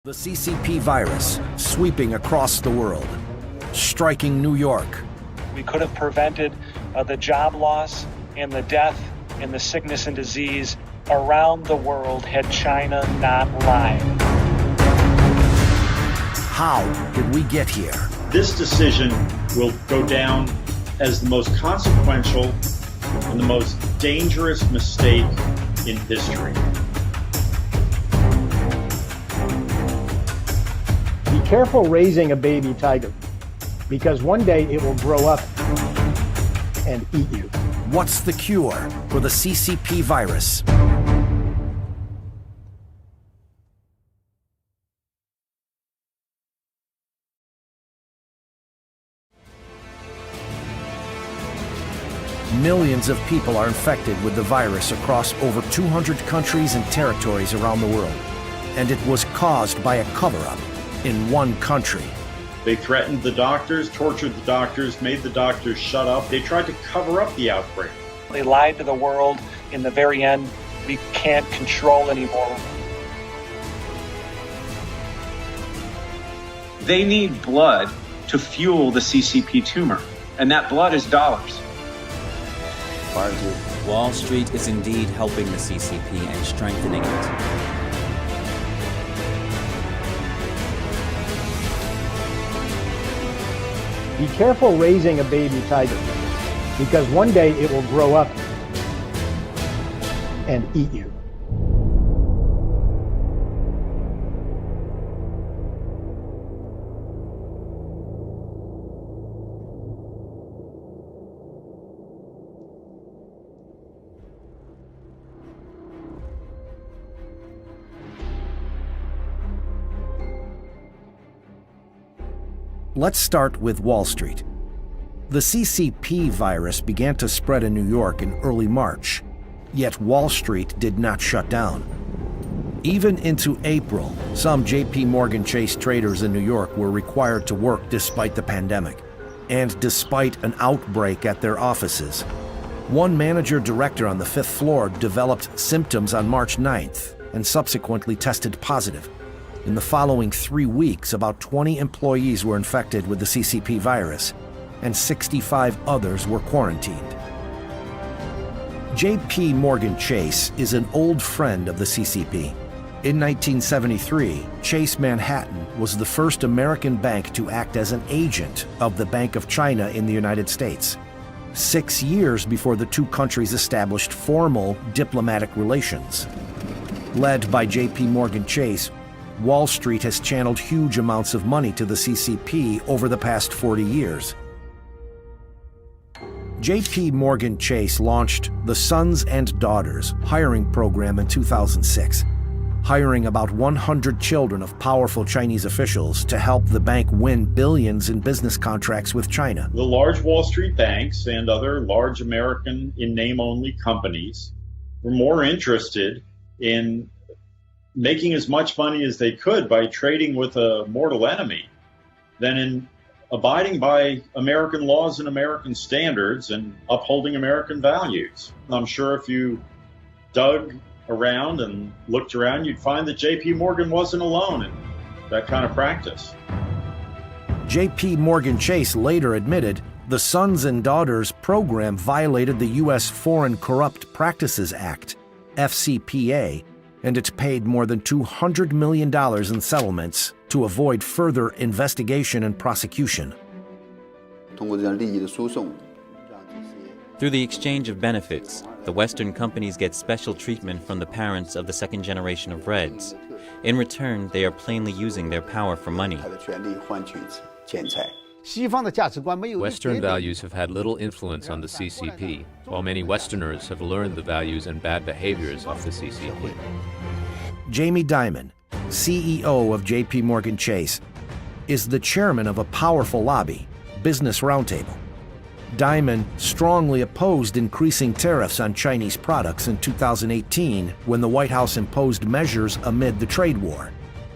The CCP virus sweeping across the world, striking New York. We could have prevented the job loss and the death and the sickness and disease around the world had China not lied. How did we get here? This decision will go down as the most consequential and the most dangerous mistake in history. Be careful raising a baby tiger, because one day it will grow up and eat you. What's the cure for the CCP virus? Millions of people are infected with the virus across over 200 countries and territories around the world. And it was caused by a cover-up in one country. They threatened the doctors, tortured the doctors, made the doctors shut up. They tried to cover up the outbreak. They lied to the world. In the very end, we can't control anymore. They need blood to fuel the CCP tumor, and that blood is dollars. Wall Street is indeed helping the CCP and strengthening it. Be careful raising a baby tiger, because one day it will grow up and eat you. Let's start with Wall Street. The CCP virus began to spread in New York in early March, yet Wall Street did not shut down. Even into April, some JP Morgan Chase traders in New York were required to work despite the pandemic, and despite an outbreak at their offices. One manager-director on the 5th floor developed symptoms on March 9th and subsequently tested positive. In the following 3 weeks, about 20 employees were infected with the CCP virus, and 65 others were quarantined. JP Morgan Chase is an old friend of the CCP. In 1973, Chase Manhattan was the first American bank to act as an agent of the Bank of China in the United States, 6 years before the two countries established formal diplomatic relations. Led by JP Morgan Chase, Wall Street has channeled huge amounts of money to the CCP over the past 40 years. JP Morgan Chase launched the Sons and Daughters hiring program in 2006, hiring about 100 children of powerful Chinese officials to help the bank win billions in business contracts with China. The large Wall Street banks and other large American in-name-only companies were more interested in making as much money as they could by trading with a mortal enemy than in abiding by American laws and American standards and upholding American values. I'm sure if you dug around and looked around, you'd find that JP Morgan wasn't alone in that kind of practice. JP Morgan Chase later admitted the Sons and Daughters program violated the U.S. Foreign Corrupt Practices Act, FCPA, and it paid more than $200 million in settlements to avoid further investigation and prosecution. Through the exchange of benefits, the Western companies get special treatment from the parents of the second generation of Reds. In return, they are plainly using their power for money. Western values have had little influence on the CCP, while many Westerners have learned the values and bad behaviors of the CCP. Jamie Dimon, CEO of JP Morgan Chase, is the chairman of a powerful lobby, Business Roundtable. Dimon strongly opposed increasing tariffs on Chinese products in 2018 when the White House imposed measures amid the trade war.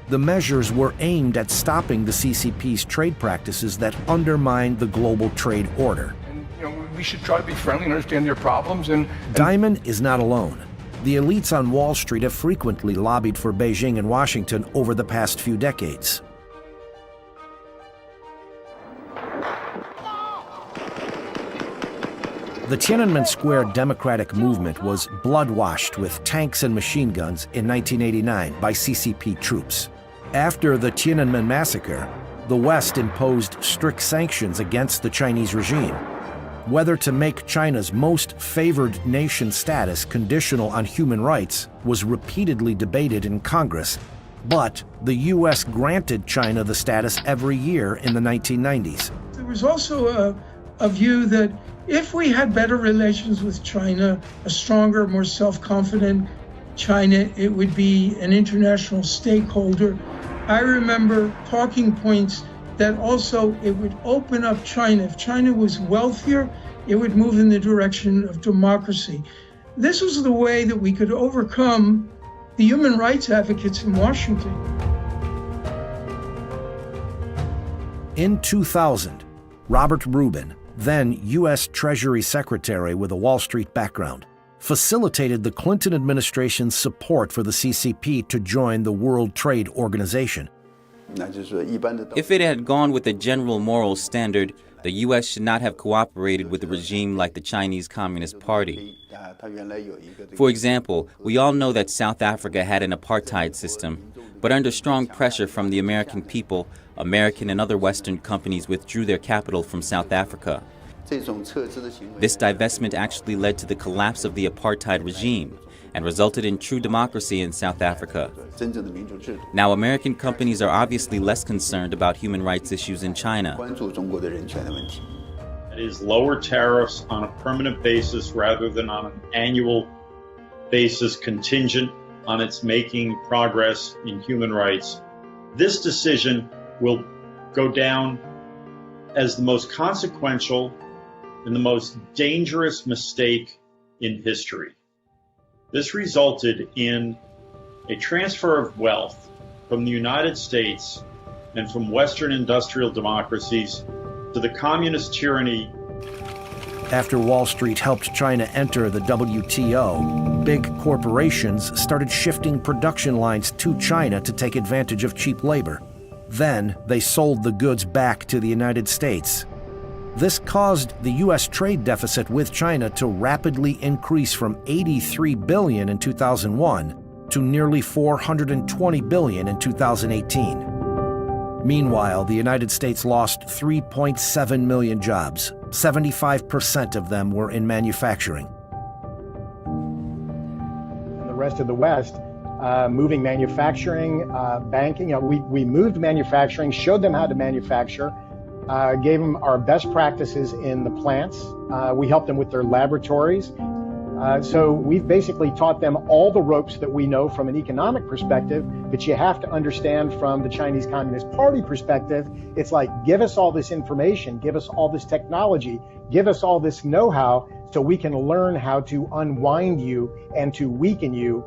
The measures were aimed at stopping the CCP's trade practices that undermine the global trade order. We should try to be friendly and understand their problems. And Dimon is not alone. The elites on Wall Street have frequently lobbied for Beijing and Washington over the past few decades. The Tiananmen Square democratic movement was blood-washed with tanks and machine guns in 1989 by CCP troops. After the Tiananmen massacre, the West imposed strict sanctions against the Chinese regime. Whether to make China's most favored nation status conditional on human rights was repeatedly debated in Congress, but the U.S. granted China the status every year in the 1990s. There was also a view that if we had better relations with China, a stronger, more self-confident China, it would be an international stakeholder. I remember talking points that also it would open up China. If China was wealthier, it would move in the direction of democracy. This was the way that we could overcome the human rights advocates in Washington. In 2000, Robert Rubin, then U.S. Treasury Secretary with a Wall Street background, facilitated the Clinton administration's support for the CCP to join the World Trade Organization. If it had gone with a general moral standard, the U.S. should not have cooperated with a regime like the Chinese Communist Party. For example, we all know that South Africa had an apartheid system, but under strong pressure from the American people, American and other Western companies withdrew their capital from South Africa. This divestment actually led to the collapse of the apartheid regime and resulted in true democracy in South Africa. Now, American companies are obviously less concerned about human rights issues in China. It is lower tariffs on a permanent basis rather than on an annual basis contingent on its making progress in human rights. This decision will go down as the most consequential and the most dangerous mistake in history. This resulted in a transfer of wealth from the United States and from Western industrial democracies to the communist tyranny. After Wall Street helped China enter the WTO, big corporations started shifting production lines to China to take advantage of cheap labor. Then they sold the goods back to the United States. This caused the U.S. trade deficit with China to rapidly increase from $83 billion in 2001 to nearly $420 billion in 2018. Meanwhile, the United States lost 3.7 million jobs. 75% of them were in manufacturing. And the rest of the West, moving manufacturing, banking. We moved manufacturing, showed them how to manufacture, gave them our best practices in the plants. We helped them with their laboratories. So we've basically taught them all the ropes that we know from an economic perspective, but you have to understand from the Chinese Communist Party perspective, it's like, give us all this information, give us all this technology, give us all this know-how so we can learn how to unwind you and to weaken you.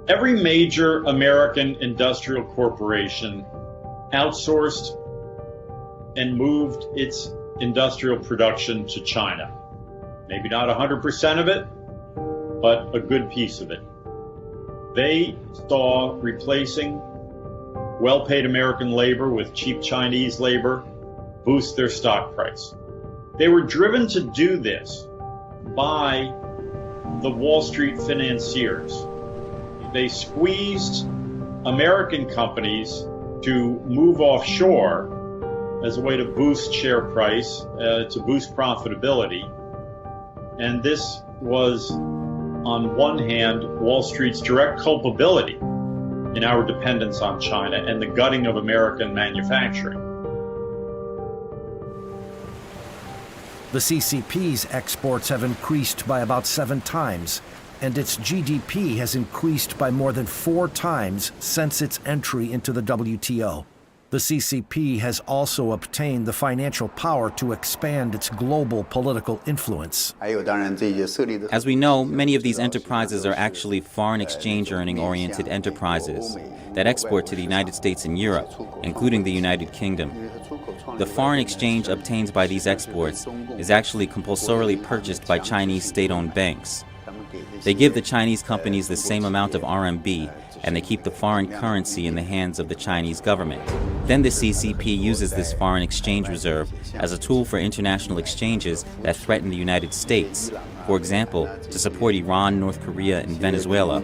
Every major American industrial corporation outsourced and moved its industrial production to China. Maybe not 100% of it, but a good piece of it. They saw replacing well-paid American labor with cheap Chinese labor boost their stock price. They were driven to do this by the Wall Street financiers. They squeezed American companies to move offshore as a way to boost share price, to boost profitability. And this was, on one hand, Wall Street's direct culpability in our dependence on China and the gutting of American manufacturing. The CCP's exports have increased by about 7 times, and its GDP has increased by more than 4 times since its entry into the WTO. The CCP has also obtained the financial power to expand its global political influence. As we know, many of these enterprises are actually foreign exchange earning-oriented enterprises that export to the United States and Europe, including the United Kingdom. The foreign exchange obtained by these exports is actually compulsorily purchased by Chinese state-owned banks. They give the Chinese companies the same amount of RMB, and they keep the foreign currency in the hands of the Chinese government. Then the CCP uses this foreign exchange reserve as a tool for international exchanges that threaten the United States, for example, to support Iran, North Korea, and Venezuela.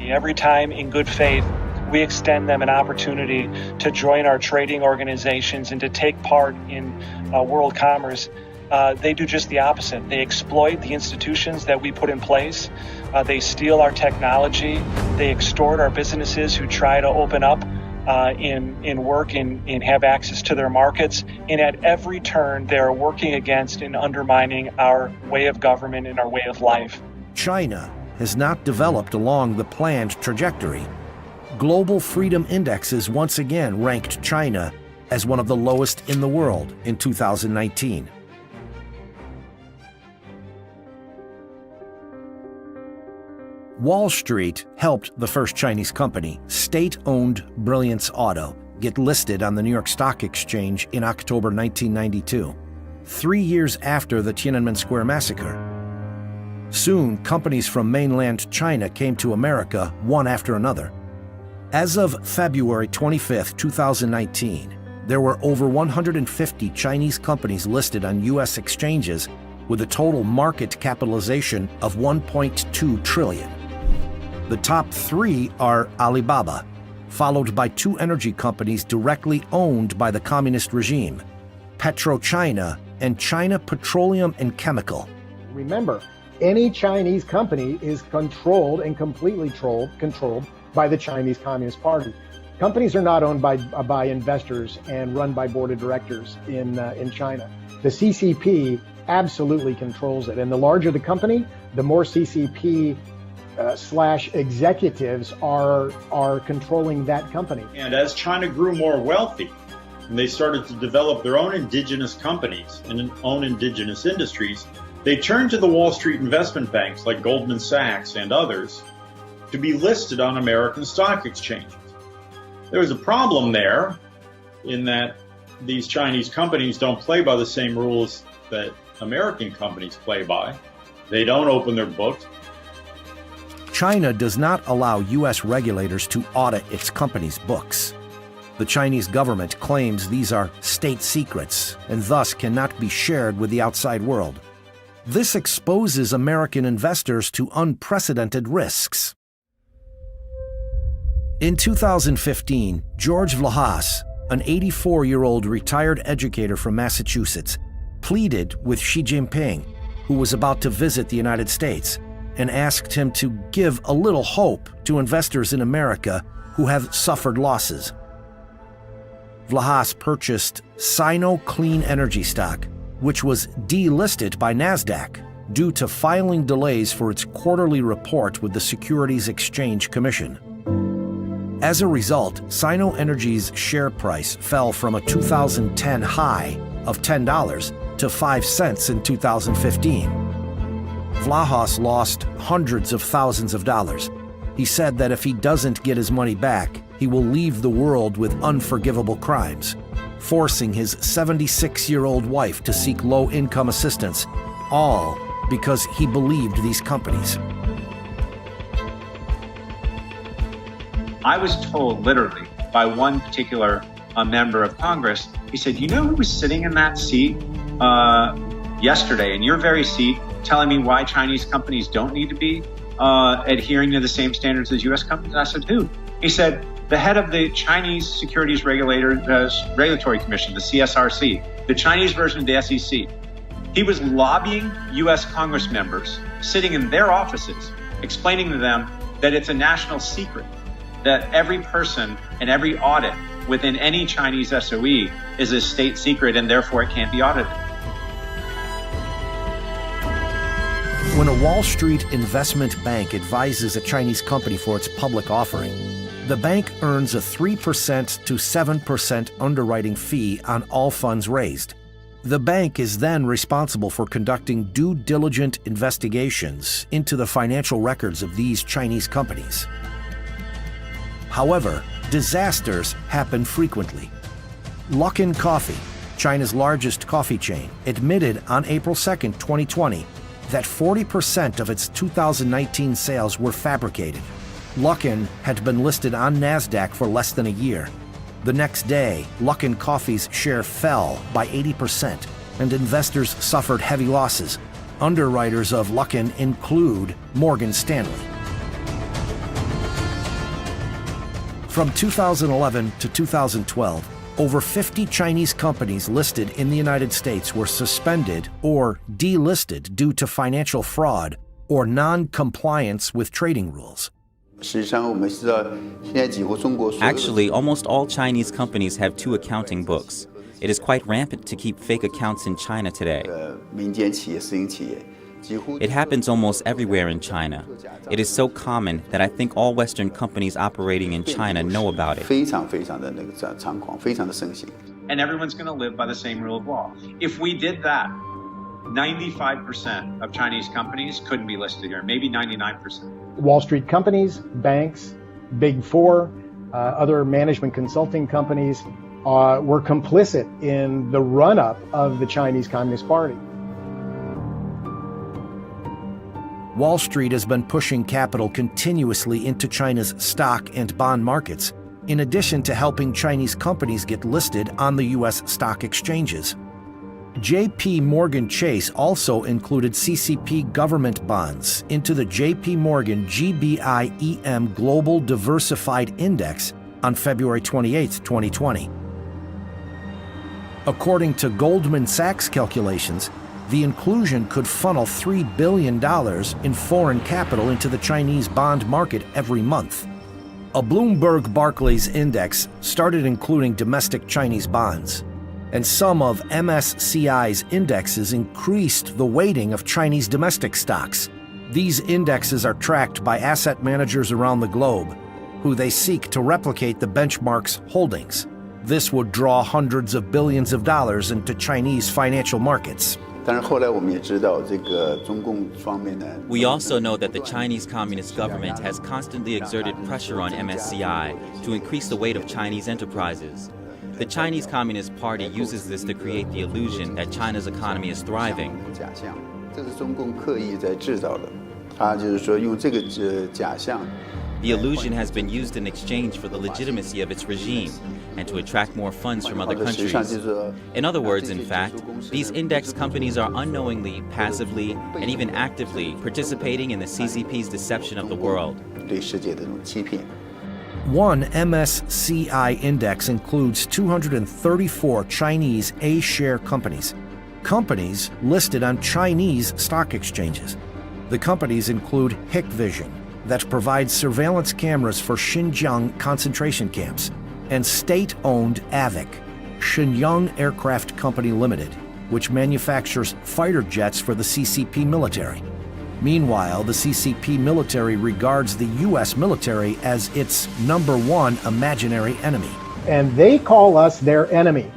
Every time, in good faith, we extend them an opportunity to join our trading organizations and to take part in world commerce. They do just the opposite. They exploit the institutions that we put in place. They steal our technology. They extort our businesses who try to open up in work and have access to their markets. And at every turn, they're working against and undermining our way of government and our way of life. China has not developed along the planned trajectory. Global freedom indexes once again ranked China as one of the lowest in the world in 2019. Wall Street helped the first Chinese company, state-owned Brilliance Auto, get listed on the New York Stock Exchange in October 1992, 3 years after the Tiananmen Square massacre. Soon, companies from mainland China came to America one after another. As of February 25, 2019, there were over 150 Chinese companies listed on U.S. exchanges with a total market capitalization of $1.2 trillion. The top three are Alibaba, followed by two energy companies directly owned by the communist regime, PetroChina and China Petroleum and Chemical. Remember, any Chinese company is controlled and completely controlled by the Chinese Communist Party. Companies are not owned by investors and run by board of directors in China. The CCP absolutely controls it, and the larger the company, the more CCP slash executives are controlling that company. And as China grew more wealthy, and they started to develop their own indigenous companies and own indigenous industries, they turned to the Wall Street investment banks like Goldman Sachs and others to be listed on American stock exchanges. There was a problem there in that these Chinese companies don't play by the same rules that American companies play by. They don't open their books. China does not allow U.S. regulators to audit its companies' books. The Chinese government claims these are state secrets and thus cannot be shared with the outside world. This exposes American investors to unprecedented risks. In 2015, George Vlahas, an 84-year-old retired educator from Massachusetts, pleaded with Xi Jinping, who was about to visit the United States, and asked him to give a little hope to investors in America who have suffered losses. Vlahas purchased Sino Clean Energy stock, which was delisted by NASDAQ due to filing delays for its quarterly report with the Securities Exchange Commission. As a result, Sino Energy's share price fell from a 2010 high of $10 to 5 cents in 2015. Vlahas lost hundreds of thousands of dollars. He said that if he doesn't get his money back, he will leave the world with unforgivable crimes, forcing his 76-year-old wife to seek low-income assistance, all because he believed these companies. I was told literally by one particular member of Congress, he said, you know who was sitting in that seat yesterday, in your very seat, telling me why Chinese companies don't need to be adhering to the same standards as U.S. companies? And I said, who? He said, the head of the Chinese Securities Regulatory Commission, the CSRC, the Chinese version of the SEC. He was lobbying U.S. Congress members, sitting in their offices, explaining to them that it's a national secret, that every person and every audit within any Chinese SOE is a state secret and therefore it can't be audited. When a Wall Street investment bank advises a Chinese company for its public offering, the bank earns a 3% to 7% underwriting fee on all funds raised. The bank is then responsible for conducting due diligent investigations into the financial records of these Chinese companies. However, disasters happen frequently. Luckin Coffee, China's largest coffee chain, admitted on April 2, 2020, that 40% of its 2019 sales were fabricated. Luckin had been listed on NASDAQ for less than a year. The next day, Luckin Coffee's share fell by 80%, and investors suffered heavy losses. Underwriters of Luckin include Morgan Stanley. From 2011 to 2012, over 50 Chinese companies listed in the United States were suspended or delisted due to financial fraud or non-compliance with trading rules. Actually, almost all Chinese companies have two accounting books. It is quite rampant to keep fake accounts in China today. It happens almost everywhere in China. It is so common that I think all Western companies operating in China know about it. And everyone's going to live by the same rule of law. If we did that, 95% of Chinese companies couldn't be listed here, maybe 99%. Wall Street companies, banks, Big Four, other management consulting companies were complicit in the run-up of the Chinese Communist Party. Wall Street has been pushing capital continuously into China's stock and bond markets, in addition to helping Chinese companies get listed on the U.S. stock exchanges. J.P. Morgan Chase also included CCP government bonds into the J.P. Morgan GBI-EM Global Diversified Index on February 28, 2020. According to Goldman Sachs calculations, the inclusion could funnel $3 billion in foreign capital into the Chinese bond market every month. A Bloomberg Barclays index started including domestic Chinese bonds, and some of MSCI's indexes increased the weighting of Chinese domestic stocks. These indexes are tracked by asset managers around the globe, who they seek to replicate the benchmark's holdings. This would draw hundreds of billions of dollars into Chinese financial markets. We also know that the Chinese Communist government has constantly exerted pressure on MSCI to increase the weight of Chinese enterprises. The Chinese Communist Party uses this to create the illusion that China's economy is thriving. The illusion has been used in exchange for the legitimacy of its regime and to attract more funds from other countries. In other words, in fact, these index companies are unknowingly, passively, and even actively participating in the CCP's deception of the world. One MSCI index includes 234 Chinese A-share companies, companies listed on Chinese stock exchanges. The companies include Hikvision, that provides surveillance cameras for Xinjiang concentration camps, and state-owned AVIC, Shenyang Aircraft Company Limited, which manufactures fighter jets for the CCP military. Meanwhile, the CCP military regards the U.S. military as its #1 imaginary enemy. And they call us their enemy.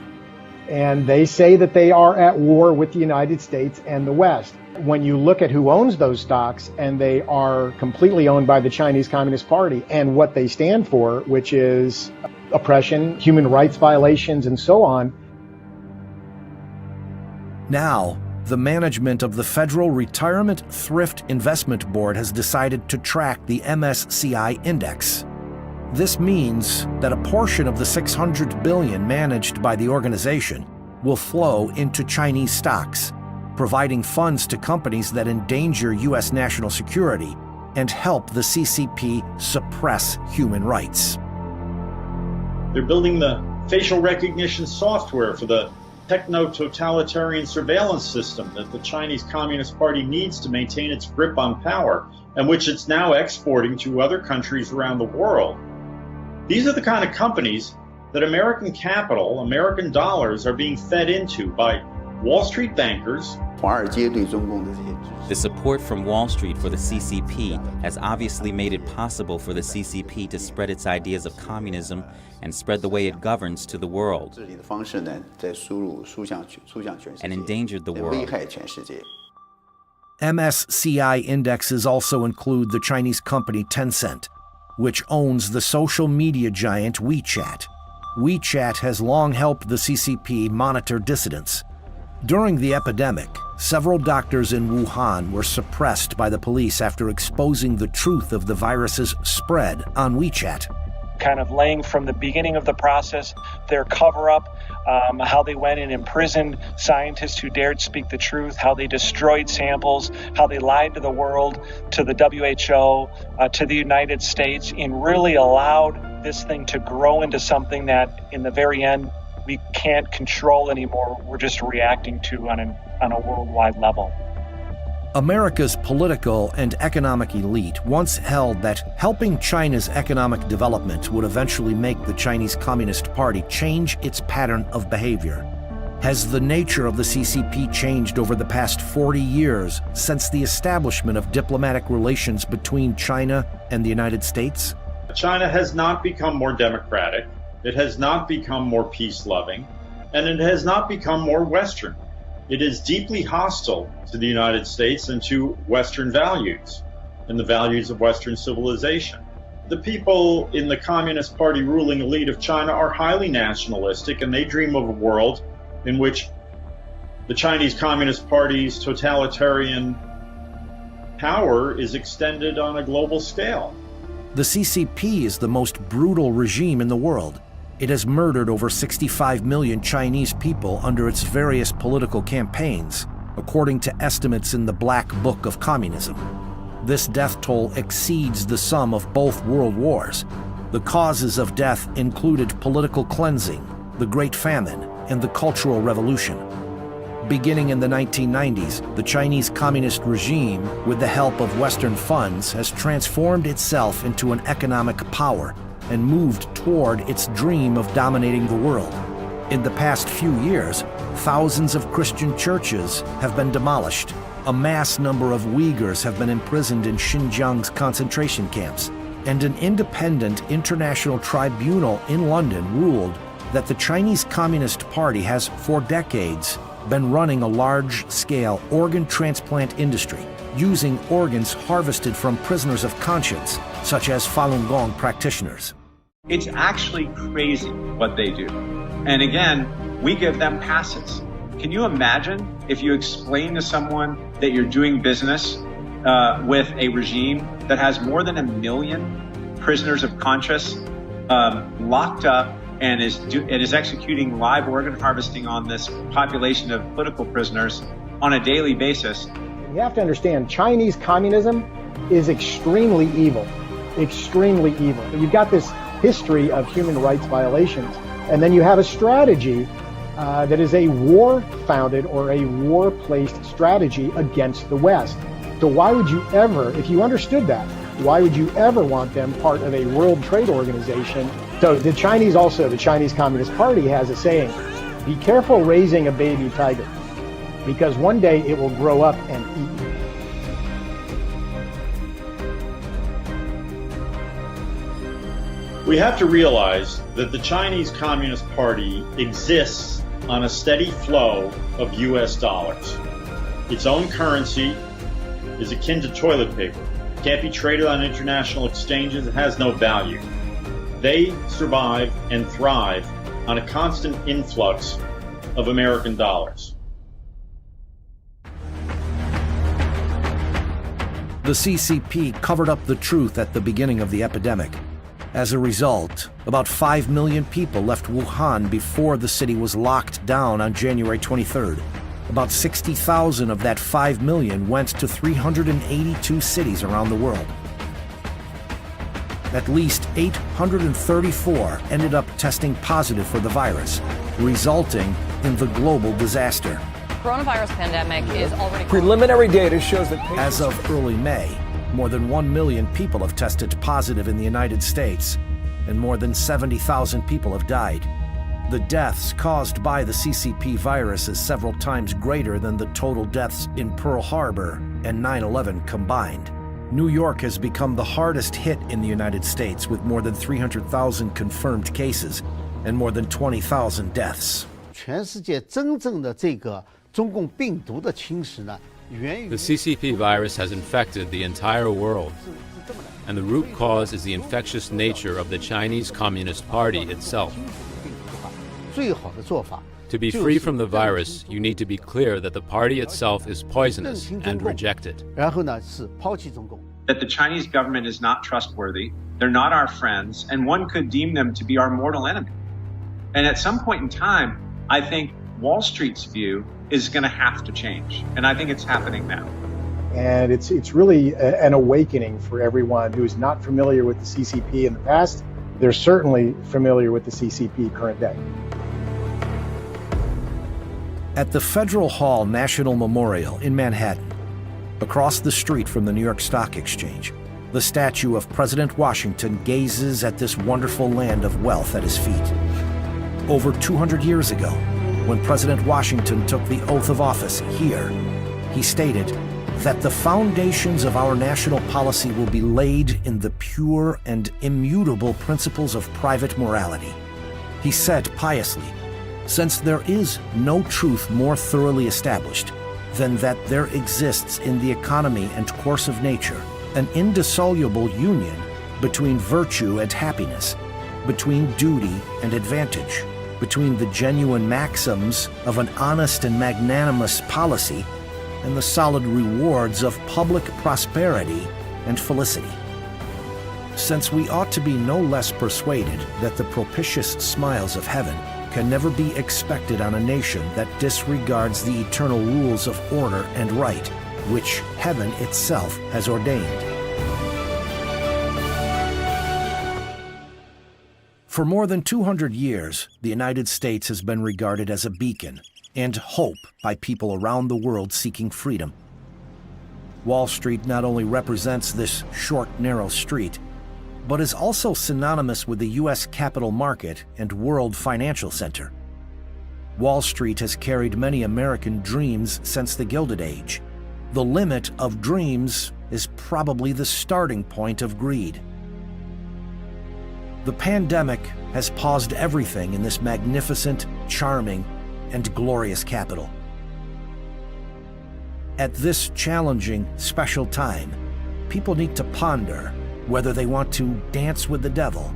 And they say that they are at war with the United States and the West. When you look at who owns those stocks, and they are completely owned by the Chinese Communist Party and what they stand for, which is oppression, human rights violations, and so on. Now, the management of the Federal Retirement Thrift Investment Board has decided to track the MSCI index. This means that a portion of the $600 billion managed by the organization will flow into Chinese stocks, providing funds to companies that endanger U.S. national security and help the CCP suppress human rights. They're building the facial recognition software for the techno-totalitarian surveillance system that the Chinese Communist Party needs to maintain its grip on power, and which it's now exporting to other countries around the world. These are the kind of companies that American capital, American dollars, are being fed into by Wall Street bankers. The support from Wall Street for the CCP has obviously made it possible for the CCP to spread its ideas of communism and spread the way it governs to the world, and endangered the world. MSCI indexes also include the Chinese company Tencent, which owns the social media giant WeChat. WeChat has long helped the CCP monitor dissidents. During the epidemic, several doctors in Wuhan were suppressed by the police after exposing the truth of the virus's spread on WeChat. Kind of laying from the beginning of the process their cover-up, how they went and imprisoned scientists who dared speak the truth, how they destroyed samples, how they lied to the world, to the WHO, to the United States, and really allowed this thing to grow into something that in the very end we can't control anymore. We're just reacting to on a worldwide level. America's political and economic elite once held that helping China's economic development would eventually make the Chinese Communist Party change its pattern of behavior. Has the nature of the CCP changed over the past 40 years since the establishment of diplomatic relations between China and the United States? China has not become more democratic, it has not become more peace-loving, and it has not become more Western. It is deeply hostile to the United States and to Western values and the values of Western civilization. The people in the Communist Party ruling elite of China are highly nationalistic, and they dream of a world in which the Chinese Communist Party's totalitarian power is extended on a global scale. The CCP is the most brutal regime in the world. It has murdered over 65 million Chinese people under its various political campaigns, according to estimates in the Black Book of Communism. This death toll exceeds the sum of both world wars. The causes of death included political cleansing, the Great Famine, and the Cultural Revolution. Beginning in the 1990s, the Chinese Communist regime, with the help of Western funds, has transformed itself into an economic power and moved toward its dream of dominating the world. In the past few years, thousands of Christian churches have been demolished. A mass number of Uyghurs have been imprisoned in Xinjiang's concentration camps, and an independent international tribunal in London ruled that the Chinese Communist Party has, for decades, been running a large-scale organ transplant industry, using organs harvested from prisoners of conscience, such as Falun Gong practitioners. It's actually crazy what they do. And again, we give them passes. Can you imagine if you explain to someone that you're doing business with a regime that has more than 1 million prisoners of conscience locked up and is executing live organ harvesting on this population of political prisoners on a daily basis? You have to understand, Chinese communism is extremely evil. Extremely evil. You've got this history of human rights violations, and then you have a strategy that is a war-founded or a war-placed strategy against the West. So why would you ever, if you understood that, why would you ever want them part of a World Trade Organization? So the Chinese Communist Party has a saying, be careful raising a baby tiger, because one day it will grow up and eat you. We have to realize that the Chinese Communist Party exists on a steady flow of US dollars. Its own currency is akin to toilet paper. It can't be traded on international exchanges. It has no value. They survive and thrive on a constant influx of American dollars. The CCP covered up the truth at the beginning of the epidemic. As a result, about 5 million people left Wuhan before the city was locked down on January 23rd. About 60,000 of that 5 million went to 382 cities around the world. At least 834 ended up testing positive for the virus, resulting in the global disaster. Coronavirus pandemic is already... Preliminary data shows that... As of early May, more than 1 million people have tested positive in the United States, and more than 70,000 people have died. The deaths caused by the CCP virus is several times greater than the total deaths in Pearl Harbor and 9/11 combined. New York has become the hardest hit in the United States, with more than 300,000 confirmed cases and more than 20,000 deaths. 全世界真正的这个中共病毒的侵蚀呢， The CCP virus has infected the entire world, and the root cause is the infectious nature of the Chinese Communist Party itself. 最好的做法 To be free from the virus, you need to be clear that the party itself is poisonous and reject it. 然后呢是抛弃中共。 That the Chinese government is not trustworthy, they're not our friends, and one could deem them to be our mortal enemy. And at some point in time, I think Wall Street's view is going to have to change, and I think it's happening now. And it's really an awakening for everyone who's not familiar with the CCP in the past. They're certainly familiar with the CCP current day. At the Federal Hall National Memorial in Manhattan, across the street from the New York Stock Exchange, the statue of President Washington gazes at this wonderful land of wealth at his feet. Over 200 years ago, when President Washington took the oath of office here, he stated that the foundations of our national policy will be laid in the pure and immutable principles of private morality. He said piously, since there is no truth more thoroughly established than that there exists in the economy and course of nature an indissoluble union between virtue and happiness, between duty and advantage, between the genuine maxims of an honest and magnanimous policy and the solid rewards of public prosperity and felicity. Since we ought to be no less persuaded that the propitious smiles of heaven can never be expected on a nation that disregards the eternal rules of order and right, which heaven itself has ordained. For more than 200 years, the United States has been regarded as a beacon and hope by people around the world seeking freedom. Wall Street not only represents this short, narrow street, but is also synonymous with the U.S. capital market and world financial center. Wall Street has carried many American dreams since the Gilded Age. The limit of dreams is probably the starting point of greed. The pandemic has paused everything in this magnificent, charming, and glorious capital. At this challenging, special time, people need to ponder whether they want to dance with the devil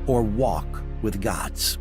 or walk with gods.